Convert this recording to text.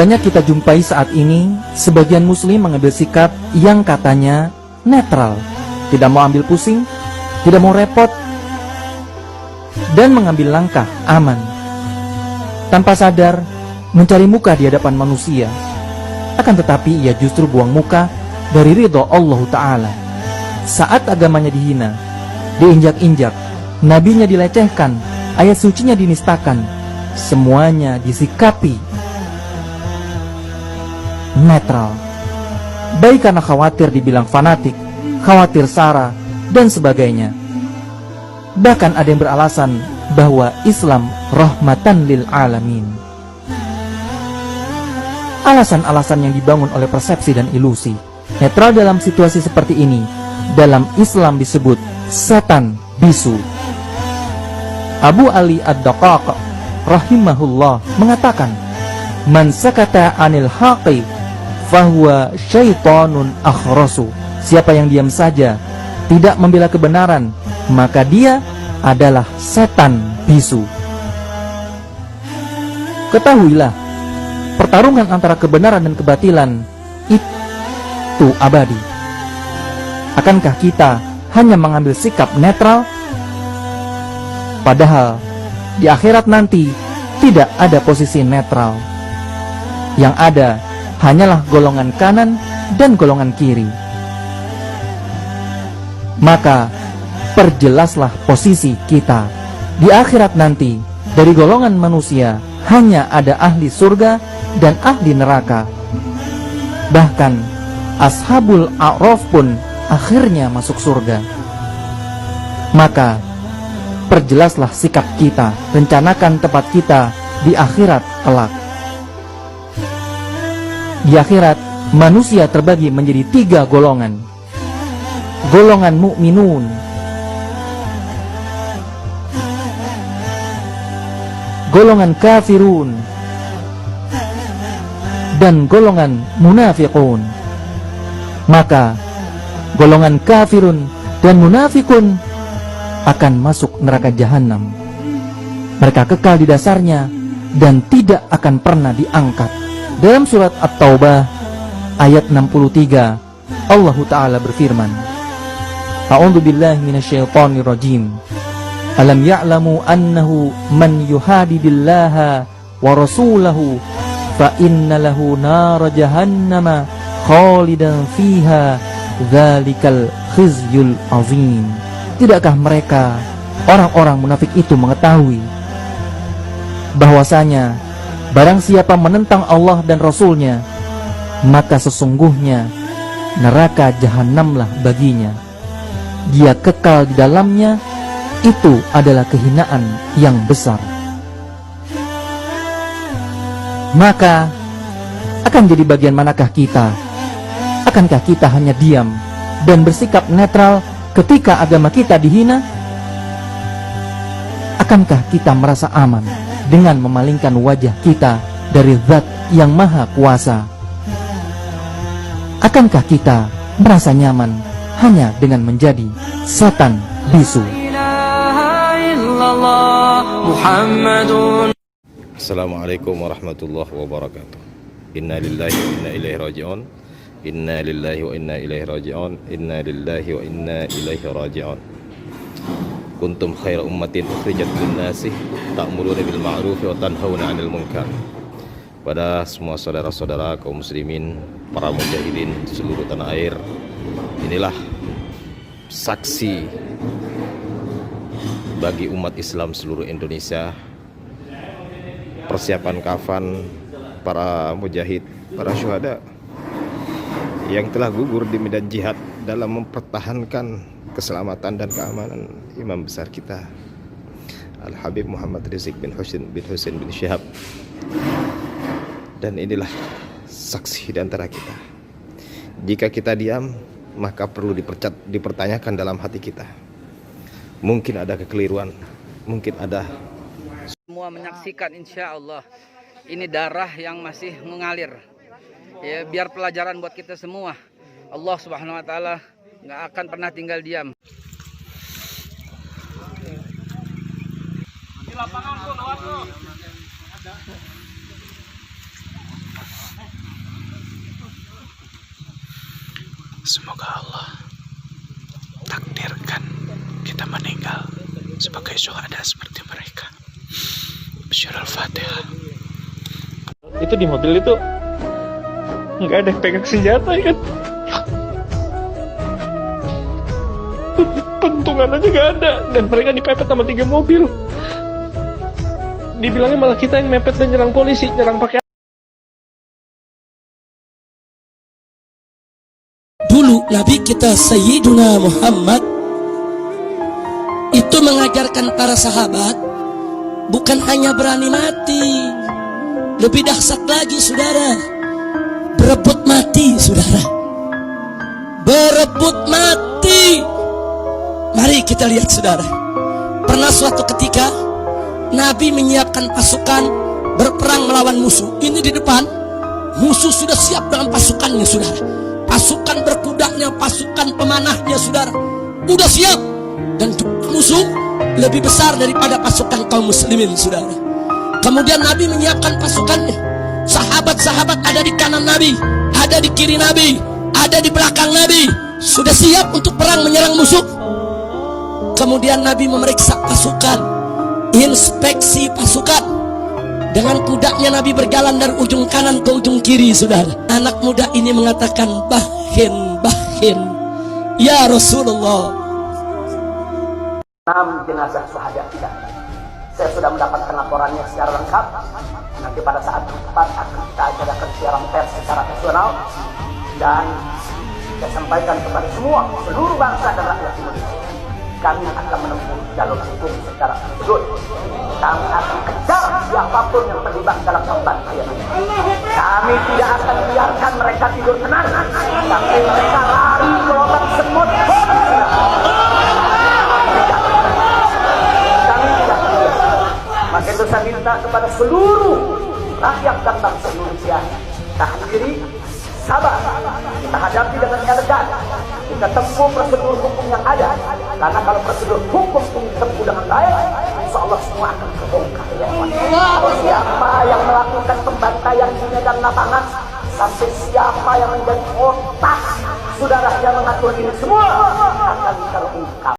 Banyak kita jumpai saat ini sebagian muslim mengambil sikap yang katanya netral, tidak mau ambil pusing, tidak mau repot, dan mengambil langkah aman, tanpa sadar mencari muka di hadapan manusia. Akan tetapi ia justru buang muka dari ridho Allah Ta'ala. Saat agamanya dihina, diinjak-injak, nabinya dilecehkan, ayat sucinya dinistakan, semuanya disikapi netral, baik karena khawatir dibilang fanatik, khawatir sara, dan sebagainya. Bahkan ada yang beralasan bahwa Islam rahmatan lil alamin. Alasan-alasan yang dibangun oleh persepsi dan ilusi. Netral dalam situasi seperti ini dalam Islam disebut setan bisu. Abu Ali Ad-Daqaq rahimahullah mengatakan, man sakata anil haqi fahuwa syaitanun akhrasu. Siapa yang diam saja, tidak membela kebenaran, maka dia adalah setan bisu. Ketahuilah, pertarungan antara kebenaran dan kebatilan itu abadi. Akankah kita hanya mengambil sikap netral? Padahal di akhirat nanti tidak ada posisi netral. Yang ada hanyalah golongan kanan dan golongan kiri. Maka perjelaslah posisi kita. Di akhirat nanti dari golongan manusia hanya ada ahli surga dan ahli neraka. Bahkan ashabul a'raf pun akhirnya masuk surga. Maka perjelaslah sikap kita, rencanakan tempat kita di akhirat kelak. Di akhirat manusia terbagi menjadi 3 golongan. Golongan mukminun, golongan kafirun, dan golongan munafiqun. Maka golongan kafirun dan munafikun akan masuk neraka jahanam. Mereka kekal di dasarnya dan tidak akan pernah diangkat. Dalam surat At-Taubah ayat 63, Allah Ta'ala berfirman, A'udzu billahi minasyaitonir rajim. Alam ya'lamu annahu man yuhadidillaha wa rasulahu fa inna lahu nar jahannama khalidan fiha dzalikal khizyul azim. Tidakkah mereka orang-orang munafik itu mengetahui bahwasanya barang siapa menentang Allah dan Rasulnya, maka sesungguhnya neraka jahanamlah baginya. Dia kekal di dalamnya. Itu adalah kehinaan yang besar. Maka akan jadi bagian manakah kita? Akankah kita hanya diam dan bersikap netral ketika agama kita dihina? Akankah kita merasa aman dengan memalingkan wajah kita dari Zat yang Maha Kuasa? Akankah kita merasa nyaman hanya dengan menjadi setan bisu? Assalamualaikum warahmatullahi wabarakatuh. Inna lillahi wa inna ilaihi raji'un. Inna lillahi wa inna ilaihi raji'un. Inna lillahi wa inna ilaihi raji'un. Kuntum khaira ummatin ukhrijat lin-nasi ta'muruna bil ma'rufi wa tanhauna 'anil munkar. Pada semua saudara-saudara kaum muslimin, para mujahidin seluruh tanah air, inilah saksi bagi umat Islam seluruh Indonesia, persiapan kafan para mujahid, para syuhada yang telah gugur di medan jihad dalam mempertahankan keselamatan dan keamanan imam besar kita Al-Habib Muhammad Rizik bin Husain bin Syihab. Dan inilah saksi di antara kita. Jika kita diam, maka perlu dipertanyakan dalam hati kita. Mungkin ada kekeliruan, mungkin ada. Semua menyaksikan, insya Allah ini darah yang masih mengalir. Ya, biar pelajaran buat kita semua. Allah Subhanahu Wa Taala nggak akan pernah tinggal diam. Di lapangan tuh, Semoga Allah takdirkan kita meninggal sebagai syuhada seperti mereka. Syurah Al-Fatihah. Itu di mobil itu nggak ada yang pegang senjata ya kan? Pentungan aja nggak ada, dan mereka dipepet sama 3 mobil. Dibilangnya malah kita yang mepet dan nyerang polisi, nyerang pakai. Dulu Nabi kita Sayyiduna Muhammad itu mengajarkan para sahabat bukan hanya berani mati, lebih dahsyat lagi saudara, berebut mati saudara, berebut mati. Mari kita lihat saudara, pernah suatu ketika Nabi menyiapkan pasukan berperang melawan musuh. Ini di depan, musuh sudah siap dengan pasukannya saudara, pasukan berkudanya, pasukan pemanahnya saudara, udah siap. Dan musuh lebih besar daripada pasukan kaum muslimin saudara. Kemudian Nabi menyiapkan pasukannya, sahabat-sahabat ada di kanan Nabi, ada di kiri Nabi, ada di belakang Nabi, sudah siap untuk perang menyerang musuh. Kemudian Nabi memeriksa pasukan, inspeksi pasukan. Dengan kudanya Nabi berjalan dari ujung kanan ke ujung kiri saudara. Anak muda ini mengatakan, bahin, ya Rasulullah, 6 jenazah syuhada kita. Saya sudah mendapatkan laporannya secara lengkap. Nanti pada saat tepat akan kita adakan siaran pers secara nasional, dan saya sampaikan kepada seluruh bangsa dan rakyat Indonesia, kami akan menempuh jalur hukum secara tersebut. Kami akan kejar siapapun yang terlibat dalam pembantaian ini. Kami tidak akan biarkan mereka tidur tenang sampai mereka lari ke lubang semut. Maka itu saya minta kepada seluruh rakyat dan bangsa Indonesia, tahan diri, sabar, kita hadapi dengan elegan, kita tempuh prosedur hukum yang ada. Karena kalau prosedur hukum ini ditempuh dengan baik, insya Allah semua akan terbongkar. Ya. Siapa yang melakukan pembantaian di medan lapangan, sampai siapa yang menjadi otak saudara yang mengatur ini semua akan terungkap.